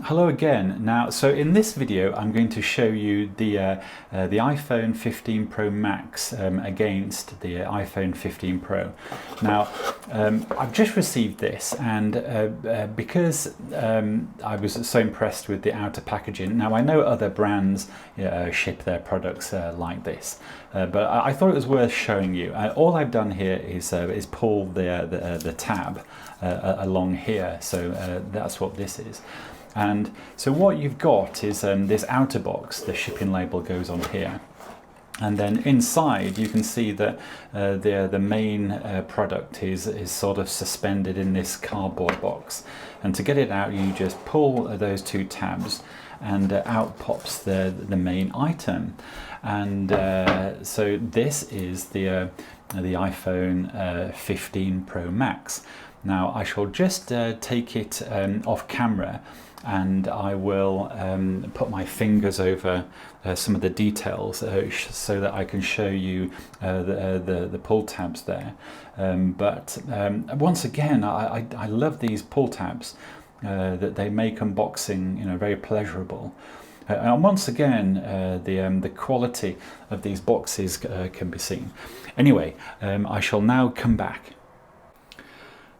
Hello again. Now, so in this video, I'm going to show you the iPhone 15 Pro Max against the iPhone 15 Pro. Now, I've just received this, and because I was so impressed with the outer packaging. Now, I know other brands ship their products like this, but I thought it was worth showing you. All I've done here is pull the tab along here, so that's what this is. And so what you've got is this outer box. The shipping label goes on here, and then inside you can see that the main product is sort of suspended in this cardboard box, and to get it out you just pull those two tabs and out pops the main item. And so this is the iPhone 15 Pro Max. Now I shall just take it off camera, and I will put my fingers over some of the details so that I can show you the pull tabs there. But once again, I love these pull tabs, that they make unboxing very pleasurable. And once again, the quality of these boxes can be seen. Anyway, I shall now come back.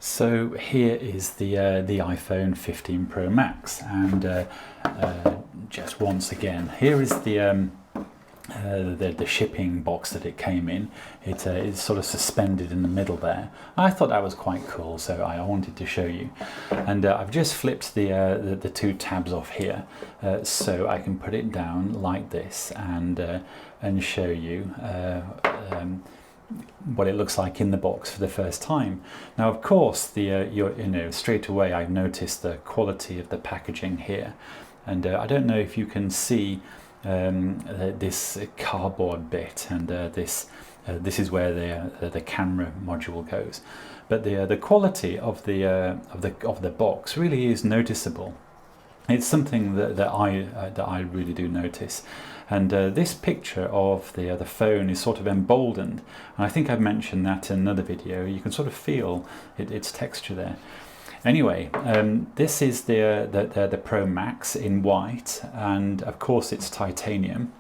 So here is the iPhone 15 Pro Max, and just once again, here is the shipping box that it came in. It's sort of suspended in the middle there. I thought that was quite cool, so I wanted to show you. And I've just flipped the two tabs off here, so I can put it down like this and show you what it looks like in the box for the first time. Now, of course, straight away I've noticed the quality of the packaging here, and I don't know if you can see this cardboard bit, and this is where the camera module goes. But the quality of the box really is noticeable. It's something that I really do notice. And this picture of the phone is sort of emboldened, and I think I've mentioned that in another video. You can sort of feel its texture there. Anyway, this is the Pro Max in white, and of course it's titanium.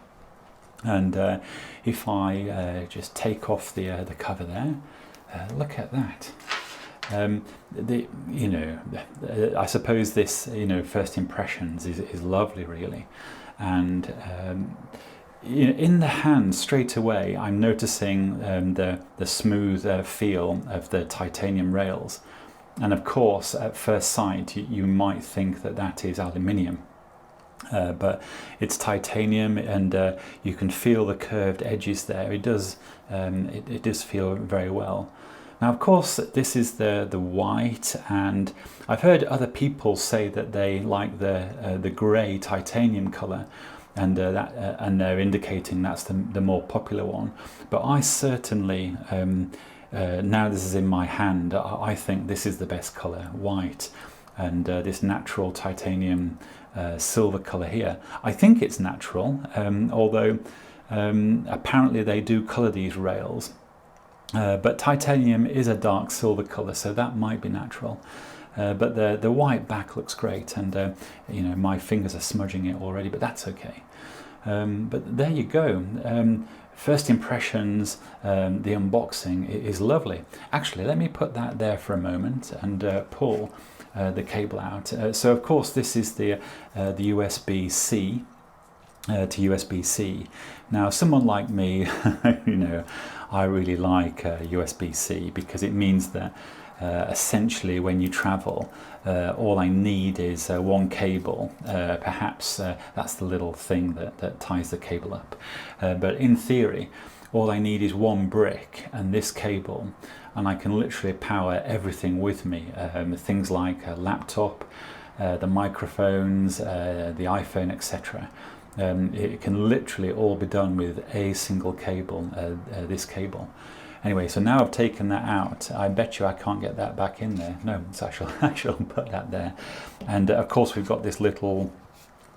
And if I just take off the cover there, look at that. I suppose this first impressions is lovely, really. And in the hand straight away I'm noticing the smooth feel of the titanium rails, and of course at first sight you might think that is aluminium, but it's titanium, and you can feel the curved edges there. It does feel very well. Now, of course, this is the white, and I've heard other people say that they like the grey titanium colour, and they're indicating that's the more popular one. But I certainly, now this is in my hand, I think this is the best colour, white, and this natural titanium silver colour here. I think it's natural, although apparently they do colour these rails. But titanium is a dark silver colour, so that might be natural. But the white back looks great, and my fingers are smudging it already, but that's okay. But there you go. First impressions, the unboxing is lovely. Actually, let me put that there for a moment and pull the cable out. So of course this is the USB-C to USB-C. Now, someone like me, I really like USB-C, because it means that essentially when you travel, all I need is one cable. Perhaps that's the little thing that ties the cable up. But in theory, all I need is one brick and this cable, and I can literally power everything with me. Things like a laptop, the microphones, the iPhone, etc. It can literally all be done with a single cable, this cable. Anyway, so now I've taken that out. I bet you I can't get that back in there. No, so I shall put that there. And of course we've got this little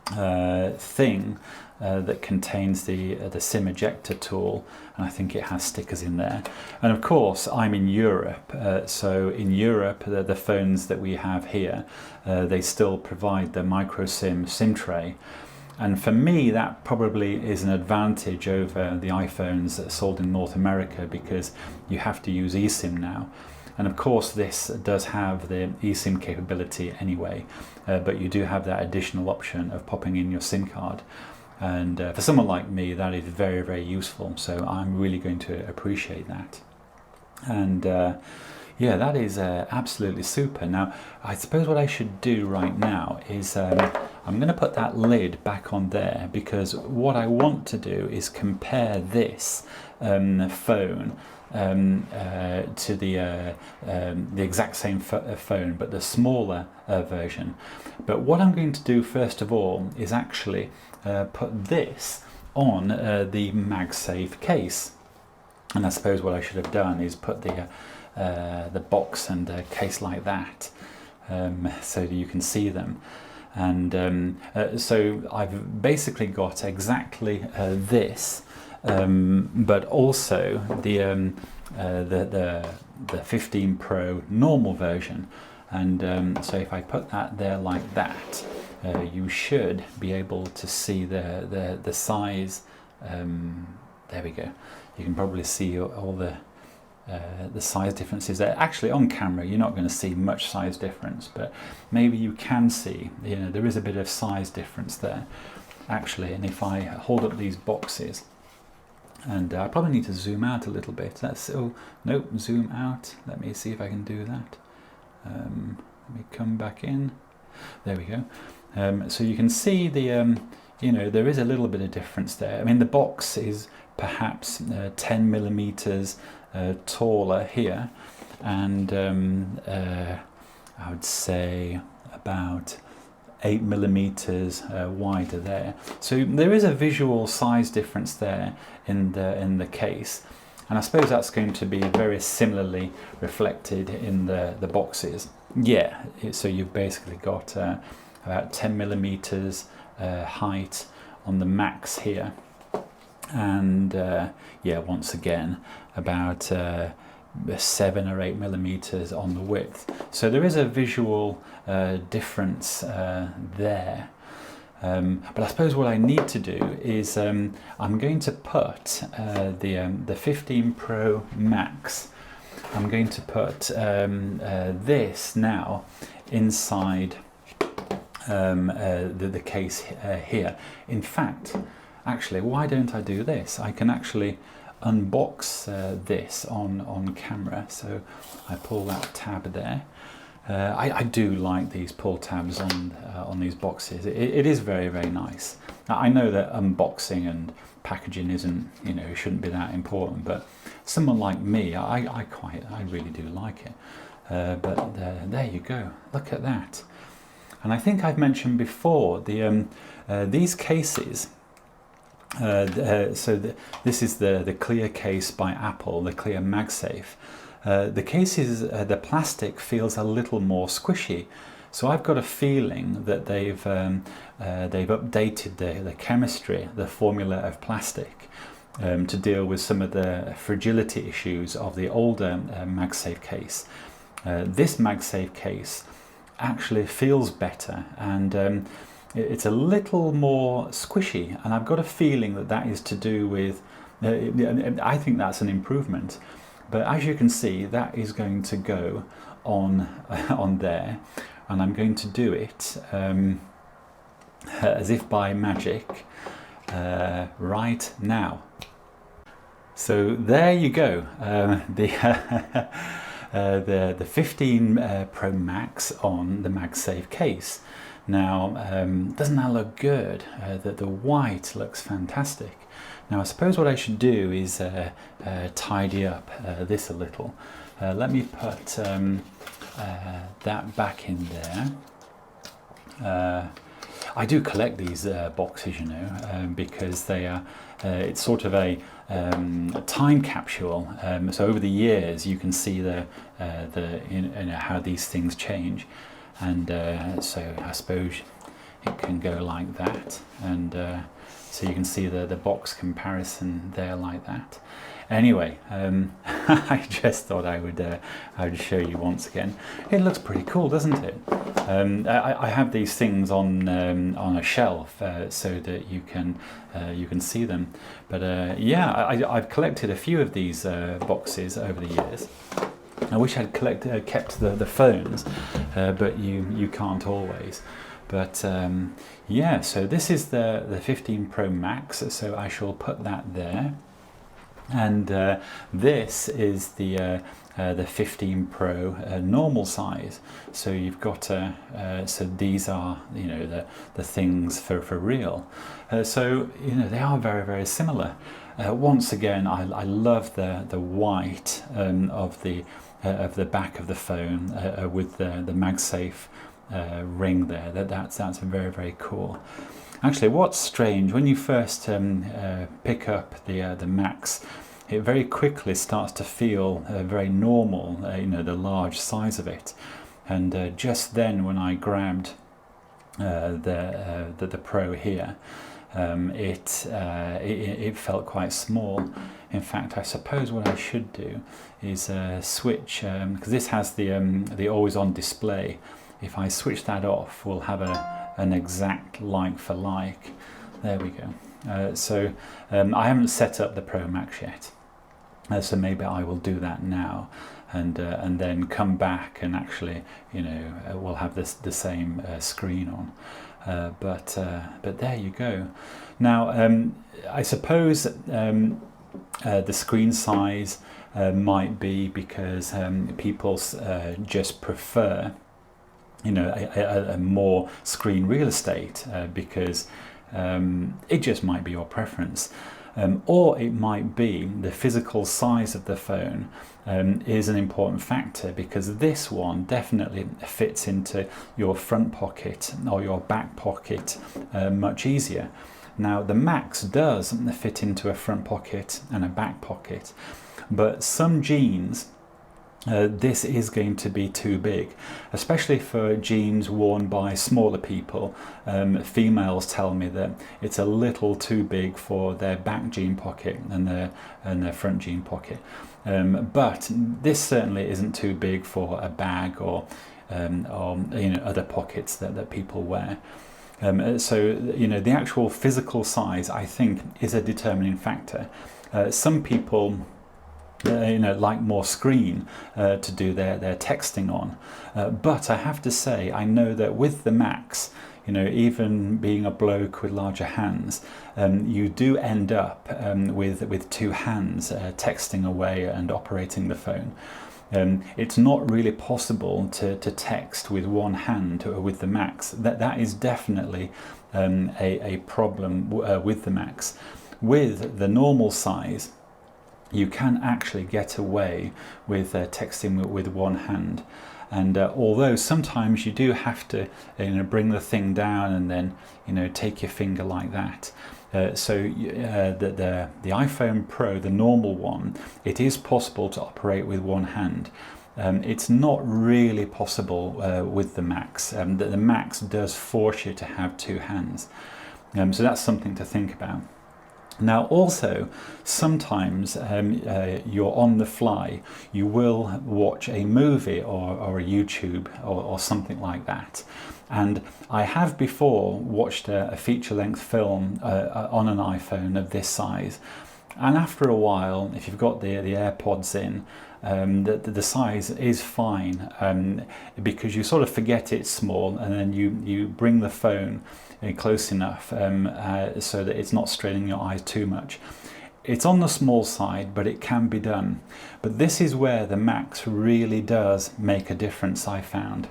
thing that contains the SIM ejector tool, and I think it has stickers in there. And of course I'm in Europe, so in Europe the phones that we have here, they still provide the micro SIM tray, and for me that probably is an advantage over the iPhones that are sold in North America, because you have to use eSIM now. And of course this does have the eSIM capability anyway, but you do have that additional option of popping in your SIM card. And for someone like me, that is very, very useful. So I'm really going to appreciate that. And yeah, that is absolutely super. Now, I suppose what I should do right now is I'm going to put that lid back on there, because what I want to do is compare this phone to the exact same phone, but the smaller version. But what I'm going to do first of all is actually put this on the Magsafe case. And I suppose what I should have done is put the box and case like that, so that you can see them. And so I've basically got exactly this, but also the 15 Pro normal version. And so if I put that there like that, you should be able to see the size. There we go. You can probably see all the size differences there. Actually, on camera you're not going to see much size difference, but maybe you can see, you know, there is a bit of size difference there actually. And if I hold up these boxes, and I probably need to zoom out a little bit. That's, oh no, zoom out. Let me see if I can do that. Let me come back in. There we go. So you can see the you know, there is a little bit of difference there. I mean, the box is perhaps 10 millimeters taller here, and I would say about 8 millimeters wider there. So there is a visual size difference there in the case, and I suppose that's going to be very similarly reflected in the boxes. Yeah, so you've basically got about 10 millimeters height on the max here, and yeah, once again about 7 or 8 millimeters on the width. So there is a visual difference there. But I suppose what I need to do is I'm going to put the 15 Pro Max, I'm going to put this now inside the case here. In fact, actually, why don't I do this? I can actually unbox this on camera. So I pull that tab there. I do like these pull tabs on these boxes. It is very, very nice. Now, I know that unboxing and packaging isn't, you know, shouldn't be that important, but someone like me, I really do like it. But there you go. Look at that. And I think I've mentioned before these cases. This is the clear case by Apple, the clear Magsafe. The cases, the plastic feels a little more squishy, so I've got a feeling that they've updated the chemistry, the formula of plastic, to deal with some of the fragility issues of the older Magsafe case. This Magsafe case actually feels better, and it's a little more squishy, and I've got a feeling that that is to do with, I think that's an improvement. But as you can see, that is going to go on there, and I'm going to do it as if by magic right now. So there you go, the 15 Pro Max on the Magsafe case. Now, doesn't that look good? The white looks fantastic. Now, I suppose what I should do is tidy up this a little. Let me put that back in there. I do collect these boxes, you know, because they are. It's sort of a time capsule. So over the years, you can see you know, how these things change, and so I suppose it can go like that, and so you can see the box comparison there like that. Anyway, I just thought I would show you once again. It looks pretty cool, doesn't it? I have these things on a shelf so that you can see them. But yeah, I've collected a few of these boxes over the years. I wish I'd kept the phones, but you can't always. But yeah, so this is the 15 Pro Max, so I shall put that there. And this is the 15 Pro normal size. So you've got so these are, you know, the things for real. So, you know, they are very, very similar. Once again, I love the white of the back of the phone with the Magsafe ring there. That's very, very cool. Actually, what's strange, when you first pick up the Max, it very quickly starts to feel very normal, you know, the large size of it. And just then, when I grabbed the Pro here, it felt quite small. In fact, I suppose what I should do is switch, because this has the always-on display. If I switch that off, we'll have an exact like for like. There we go. So I haven't set up the Pro Max yet, so maybe I will do that now, and then come back and actually, you know, we'll have the same screen on. But there you go. Now I suppose the screen size might be because people just prefer, you know, a more screen real estate because it just might be your preference. Or it might be the physical size of the phone is an important factor, because this one definitely fits into your front pocket or your back pocket much easier. Now the Max does fit into a front pocket and a back pocket, but some jeans this is going to be too big, especially for jeans worn by smaller people. Females tell me that it's a little too big for their back jean pocket and their front jean pocket. But this certainly isn't too big for a bag or you know, other pockets that people wear. So you know, the actual physical size, I think, is a determining factor. Some people you know, like more screen to do their texting on, but I have to say, I know that with the Max, you know, even being a bloke with larger hands, you do end up with two hands texting away and operating the phone. It's not really possible to text with one hand with the Max. That is definitely a problem with the Max. With the normal size, you can actually get away with texting with one hand, and although sometimes you do have to, you know, bring the thing down and then, you know, take your finger like that. So the iPhone Pro, the normal one, it is possible to operate with one hand. It's not really possible with the Max. The Max does force you to have two hands, so that's something to think about. Now also, sometimes you're on the fly, you will watch a movie or a YouTube or something like that. And I have before watched a feature-length film on an iPhone of this size. And after a while, if you've got the AirPods in, the size is fine, because you sort of forget it's small, and then you bring the phone close enough so that it's not straining your eyes too much. It's on the small side, but it can be done. But this is where the Max really does make a difference, I found,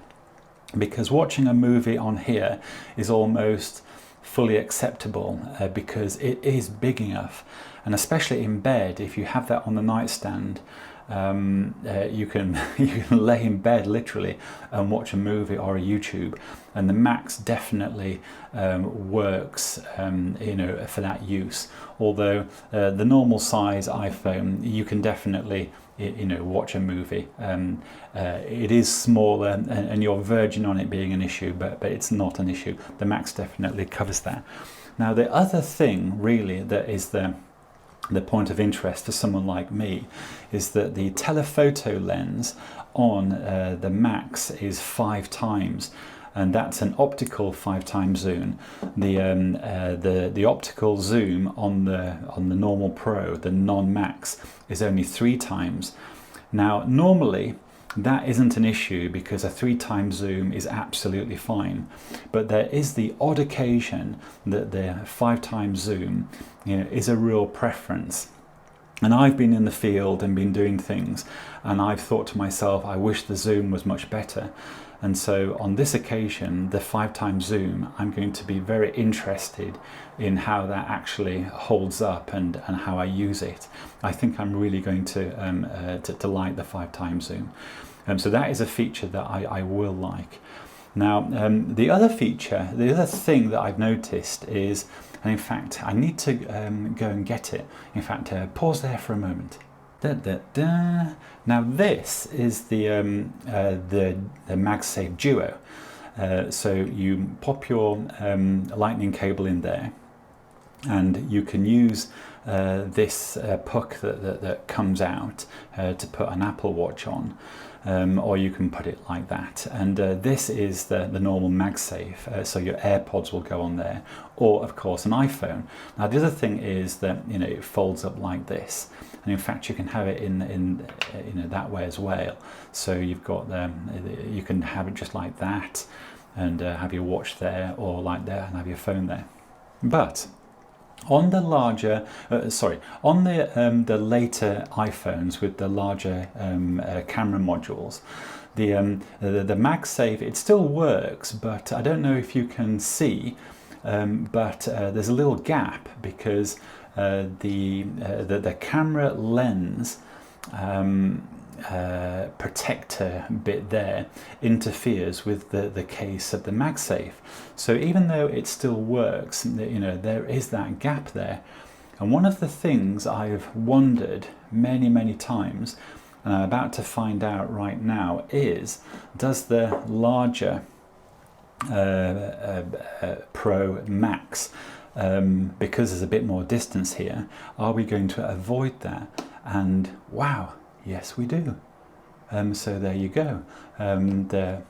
because watching a movie on here is almost fully acceptable because it is big enough. And especially in bed, if you have that on the nightstand, you can lay in bed literally and watch a movie or a YouTube, and the Max definitely works you know, for that use. Although the normal size iPhone, you can definitely watch a movie. It is smaller, and you're verging on it being an issue, but it's not an issue. The Max definitely covers that. Now, the other thing really that is the point of interest for someone like me is that the telephoto lens on the Max is 5 times, and that's an optical 5 times zoom. The optical zoom on the normal Pro, the non-Max, is only 3 times. Now, normally that isn't an issue because a 3 times zoom is absolutely fine, but there is the odd occasion that the 5 times zoom, is a real preference. And I've been in the field and been doing things, and I've thought to myself, I wish the zoom was much better. And so on this occasion, the 5 times zoom, I'm going to be very interested in how that actually holds up and how I use it. I think I'm really going to like the 5 times zoom. So that is a feature that I will like. Now, the other feature, the other thing that I've noticed is, and in fact, I need to go and get it. In fact, pause there for a moment. Now this is the Magsafe Duo. So you pop your lightning cable in there, and you can use this puck that comes out to put an Apple Watch on. Or you can put it like that, and this is the normal Magsafe, so your AirPods will go on there, or of course an iPhone. Now the other thing is that it folds up like this, and in fact you can have it in that way as well. So you've got you can have it just like that, and have your watch there, or like that, and have your phone there. But on the larger, on the later iPhones with the larger camera modules, the Magsafe, it still works, but I don't know if you can see, but there's a little gap because the camera lens protector bit there interferes with the case of the Magsafe. So even though it still works, there is that gap there. And one of the things I've wondered many times, and I'm about to find out right now, is does the larger Pro Max, because there's a bit more distance here, are we going to avoid that? And wow, yes we do. So there you go. The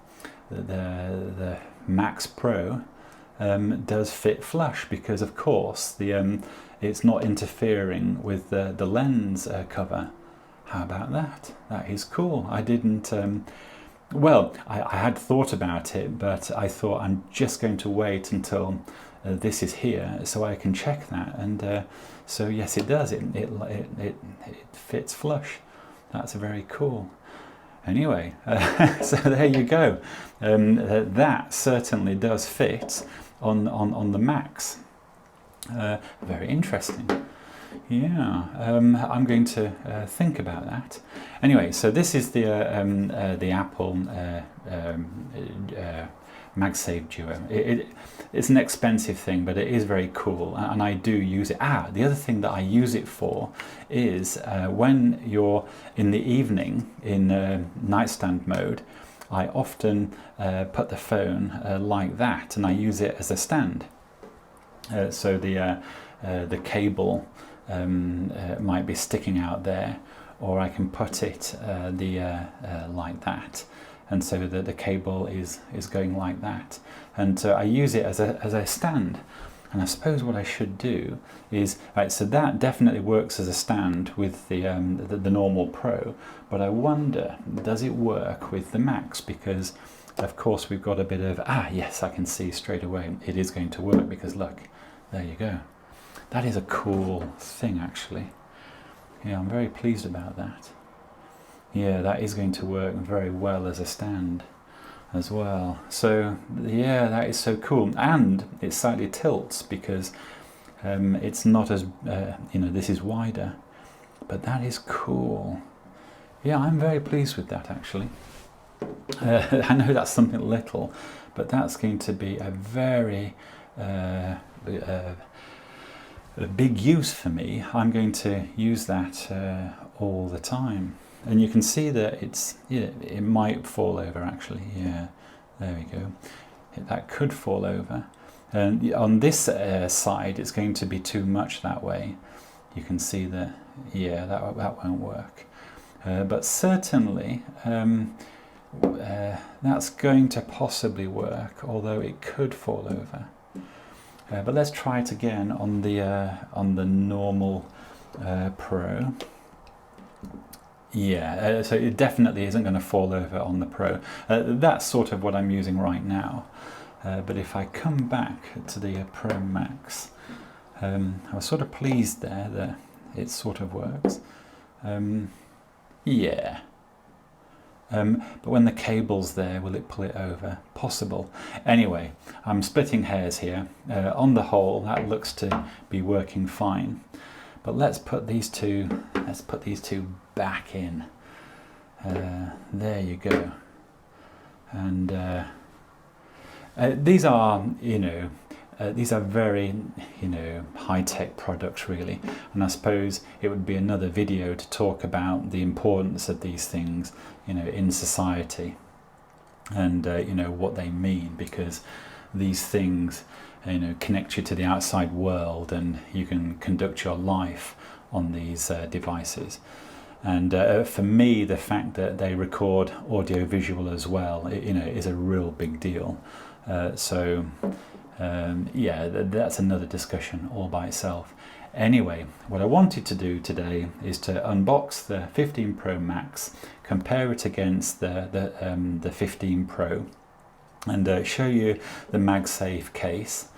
Max Pro does fit flush because, of course, it's not interfering with the lens cover. How about that? That is cool. I didn't. Well, I had thought about it, but I thought I'm just going to wait until this is here so I can check that. And so yes, it does. It fits flush. That's very cool. Anyway, so there you go. That certainly does fit on the Max. Very interesting. Yeah, I'm going to think about that. Anyway, so this is the Apple Magsafe Duo. It's an expensive thing, but it is very cool, and I do use it. The other thing that I use it for is when you're in the evening in nightstand mode, I often put the phone like that, and I use it as a stand. So the cable might be sticking out there, or I can put it like that, and so the cable is going like that, and I use it as a stand. And I suppose what I should do is, right, so that definitely works as a stand with the normal Pro, but I wonder, does it work with the Max? Because of course we've got a bit of, yes, I can see straight away it is going to work, because look, there you go. That is a cool thing, actually. Yeah, I'm very pleased about that. Yeah, that is going to work very well as a stand as well. So yeah, that is so cool. And it slightly tilts because it's not as, this is wider, but that is cool. Yeah, I'm very pleased with that, actually. I know that's something little, but that's going to be a very a big use for me. I'm going to use that all the time. And you can see that it might fall over actually. Yeah, there we go. That could fall over. And on this side, it's going to be too much that way. You can see that, yeah, that won't work. But certainly, that's going to possibly work, although it could fall over. But let's try it again on the normal Pro. Yeah, so it definitely isn't going to fall over on the Pro. That's sort of what I'm using right now. But if I come back to the Pro Max, I was sort of pleased there that it sort of works. Yeah. But when the cable's there, will it pull it over? Possible. Anyway, I'm splitting hairs here. On the whole, that looks to be working fine. But let's put these two back in. There you go. And these are, these are very, high-tech products really. And I suppose it would be another video to talk about the importance of these things, in society, and what they mean, because these things connect you to the outside world, and you can conduct your life on these devices. And for me, the fact that they record audio visual as well, is a real big deal. Yeah, that's another discussion all by itself. Anyway, what I wanted to do today is to unbox the 15 Pro Max, compare it against the 15 Pro, and show you the Magsafe case.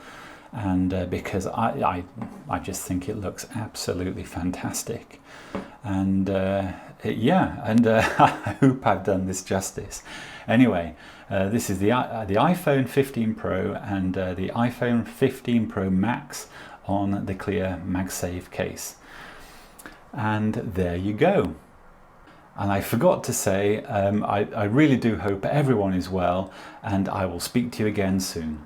And because I just think it looks absolutely fantastic, and yeah, and I hope I've done this justice. Anyway, this is the iPhone 15 Pro and the iPhone 15 Pro Max on the clear Magsafe case. And there you go. And I forgot to say, I really do hope everyone is well, and I will speak to you again soon.